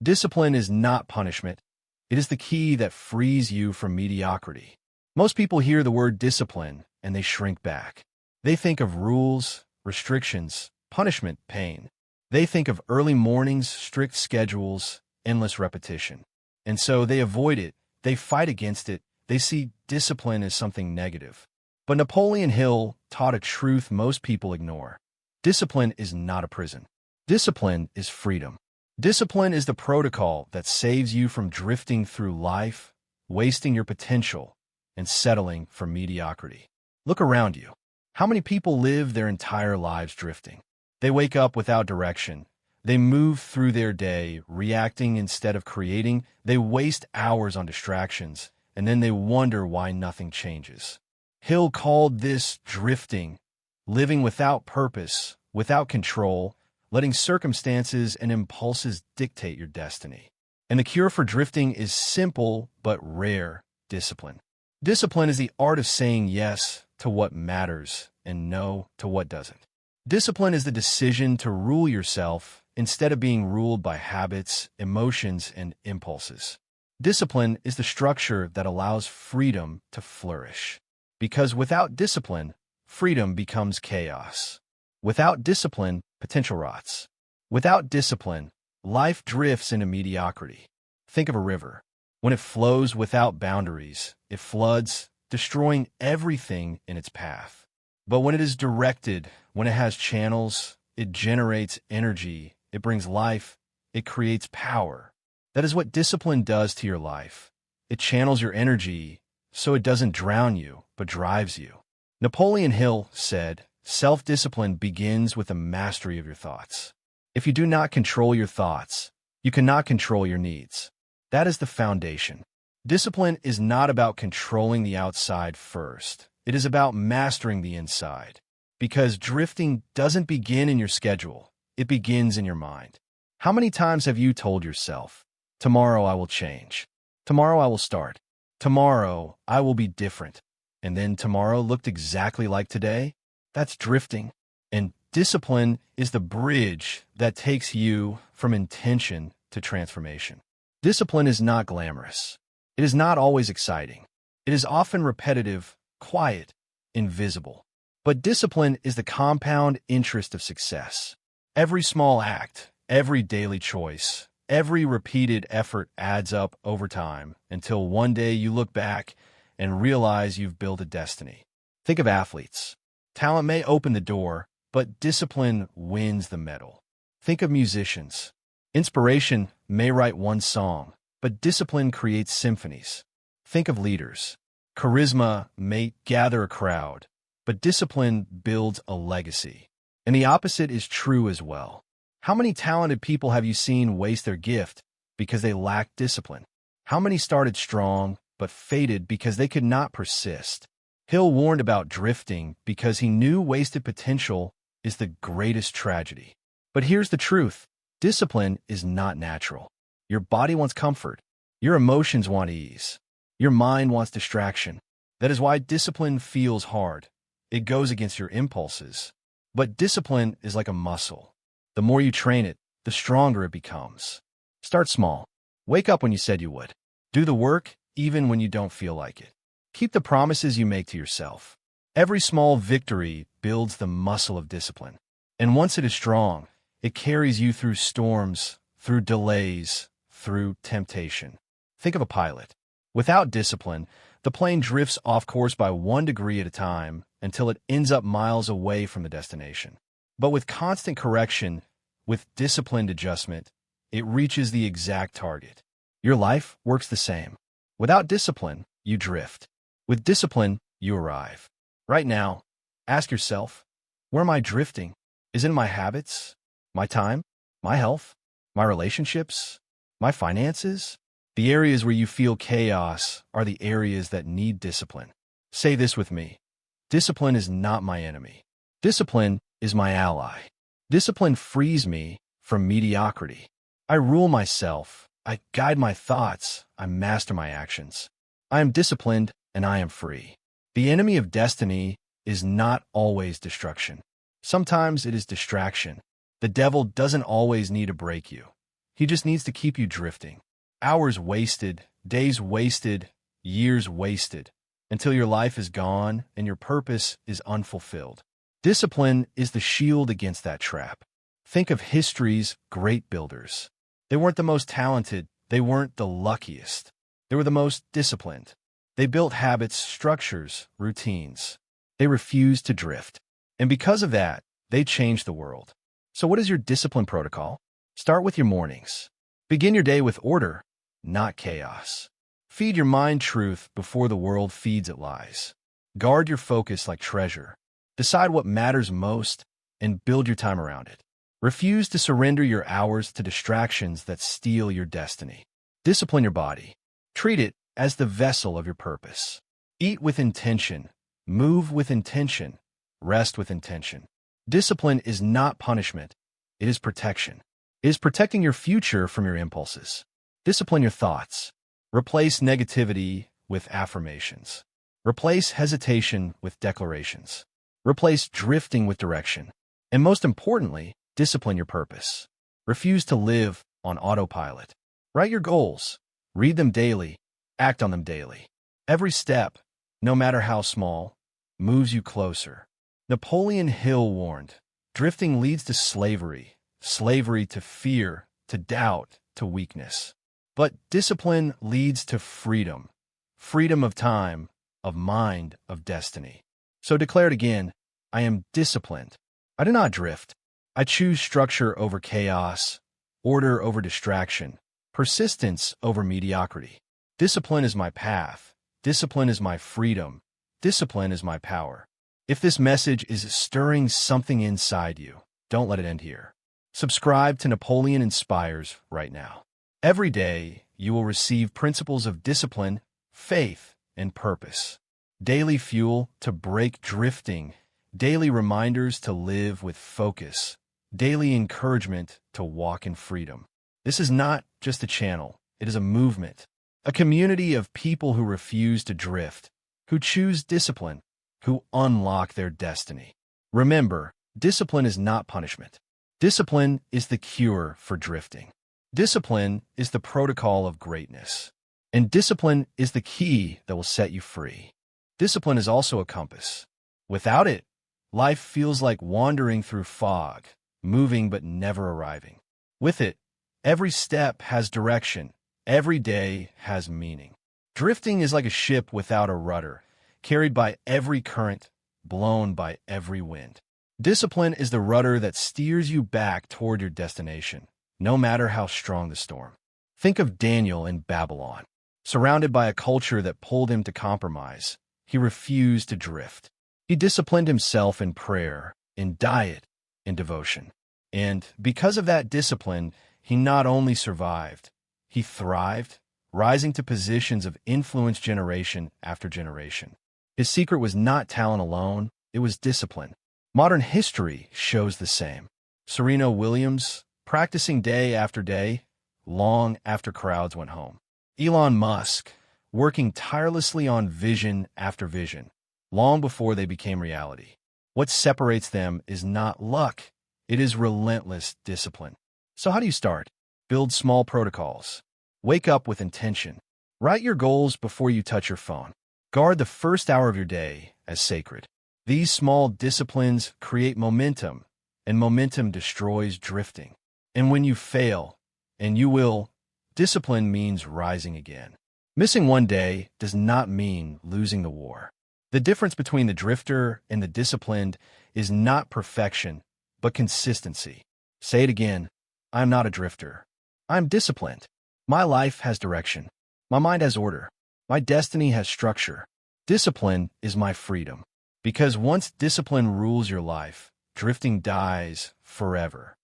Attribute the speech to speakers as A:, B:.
A: Discipline is not punishment. It is the key that frees you from mediocrity. Most people hear the word discipline and they shrink back. They think of rules, restrictions, punishment, pain. They think of early mornings, strict schedules, endless repetition. And so they avoid it, they fight against it, they see discipline as something negative. But Napoleon Hill taught a truth most people ignore. Discipline is not a prison. Discipline is freedom. Discipline is the protocol that saves you from drifting through life, wasting your potential, and settling for mediocrity. Look around you. How many people live their entire lives drifting? They wake up without direction. They move through their day, reacting instead of creating. They waste hours on distractions, and then they wonder why nothing changes. Hill called this drifting, living without purpose, without control, letting circumstances and impulses dictate your destiny. And the cure for drifting is simple but rare: discipline. Discipline is the art of saying yes to what matters and no to what doesn't. Discipline is the decision to rule yourself instead of being ruled by habits, emotions, and impulses. Discipline is the structure that allows freedom to flourish. Because without discipline, freedom becomes chaos. Without discipline, potential rots. Without discipline, life drifts into mediocrity. Think of a river. When it flows without boundaries, it floods, destroying everything in its path. But when it is directed, when it has channels, it generates energy, it brings life, it creates power. That is what discipline does to your life. It channels your energy so it doesn't drown you, but drives you. Napoleon Hill said, "Self-discipline begins with the mastery of your thoughts." If you do not control your thoughts, you cannot control your needs. That is the foundation. Discipline is not about controlling the outside first. It is about mastering the inside. Because drifting doesn't begin in your schedule. It begins in your mind. How many times have you told yourself, "Tomorrow I will change. Tomorrow I will start. Tomorrow I will be different." And then tomorrow looked exactly like today? That's drifting. And discipline is the bridge that takes you from intention to transformation. Discipline is not glamorous. It is not always exciting. It is often repetitive, quiet, invisible. But discipline is the compound interest of success. Every small act, every daily choice, every repeated effort adds up over time until one day you look back and realize you've built a destiny. Think of athletes. Talent may open the door, but discipline wins the medal. Think of musicians. Inspiration may write one song, but discipline creates symphonies. Think of leaders. Charisma may gather a crowd, but discipline builds a legacy. And the opposite is true as well. How many talented people have you seen waste their gift because they lacked discipline? How many started strong but faded because they could not persist? Hill warned about drifting because he knew wasted potential is the greatest tragedy. But here's the truth. Discipline is not natural. Your body wants comfort. Your emotions want ease. Your mind wants distraction. That is why discipline feels hard. It goes against your impulses. But discipline is like a muscle. The more you train it, the stronger it becomes. Start small. Wake up when you said you would. Do the work even when you don't feel like it. Keep the promises you make to yourself. Every small victory builds the muscle of discipline. And once it is strong, it carries you through storms, through delays, through temptation. Think of a pilot. Without discipline, the plane drifts off course by 1 degree at a time until it ends up miles away from the destination. But with constant correction, with disciplined adjustment, it reaches the exact target. Your life works the same. Without discipline, you drift. With discipline, you arrive. Right now, ask yourself, where am I drifting? Is it in my habits, my time, my health, my relationships, my finances? The areas where you feel chaos are the areas that need discipline. Say this with me. Discipline is not my enemy. Discipline is my ally. Discipline frees me from mediocrity. I rule myself. I guide my thoughts. I master my actions. I am disciplined and I am free. The enemy of destiny is not always destruction. Sometimes it is distraction. The devil doesn't always need to break you. He just needs to keep you drifting. Hours wasted, days wasted, years wasted, until your life is gone and your purpose is unfulfilled. Discipline is the shield against that trap. Think of history's great builders. They weren't the most talented, they weren't the luckiest. They were the most disciplined. They built habits, structures, routines. They refused to drift. And because of that, they changed the world. So what is your discipline protocol? Start with your mornings. Begin your day with order, not chaos. Feed your mind truth before the world feeds it lies. Guard your focus like treasure. Decide what matters most and build your time around it. Refuse to surrender your hours to distractions that steal your destiny. Discipline your body. Treat it as the vessel of your purpose. Eat with intention. Move with intention. Rest with intention. Discipline is not punishment. It is protection. It is protecting your future from your impulses. Discipline your thoughts. Replace negativity with affirmations. Replace hesitation with declarations. Replace drifting with direction. And most importantly, discipline your purpose. Refuse to live on autopilot. Write your goals. Read them daily. Act on them daily. Every step, no matter how small, moves you closer. Napoleon Hill warned, drifting leads to slavery, slavery to fear, to doubt, to weakness. But discipline leads to freedom, freedom of time, of mind, of destiny. So declare it again, I am disciplined. I do not drift. I choose structure over chaos, order over distraction, persistence over mediocrity. Discipline is my path. Discipline is my freedom. Discipline is my power. If this message is stirring something inside you, don't let it end here. Subscribe to Napoleon Inspires right now. Every day, you will receive principles of discipline, faith, and purpose. Daily fuel to break drifting. Daily reminders to live with focus. Daily encouragement to walk in freedom. This is not just a channel. It is a movement. A community of people who refuse to drift, who choose discipline, who unlock their destiny. Remember, discipline is not punishment. Discipline is the cure for drifting. Discipline is the protocol of greatness. And discipline is the key that will set you free. Discipline is also a compass. Without it, life feels like wandering through fog, moving but never arriving. With it, every step has direction. Every day has meaning. Drifting is like a ship without a rudder, carried by every current, blown by every wind. Discipline is the rudder that steers you back toward your destination, no matter how strong the storm. Think of Daniel in Babylon. Surrounded by a culture that pulled him to compromise, he refused to drift. He disciplined himself in prayer, in diet, in devotion. And because of that discipline, he not only survived, he thrived, rising to positions of influence generation after generation. His secret was not talent alone, it was discipline. Modern history shows the same. Serena Williams, practicing day after day, long after crowds went home. Elon Musk, working tirelessly on vision after vision, long before they became reality. What separates them is not luck, it is relentless discipline. So how do you start? Build small protocols. Wake up with intention. Write your goals before you touch your phone. Guard the first hour of your day as sacred. These small disciplines create momentum, and momentum destroys drifting. And when you fail, and you will, discipline means rising again. Missing one day does not mean losing the war. The difference between the drifter and the disciplined is not perfection, but consistency. Say it again, I'm not a drifter. I'm disciplined. My life has direction. My mind has order. My destiny has structure. Discipline is my freedom. Because once discipline rules your life, drifting dies forever.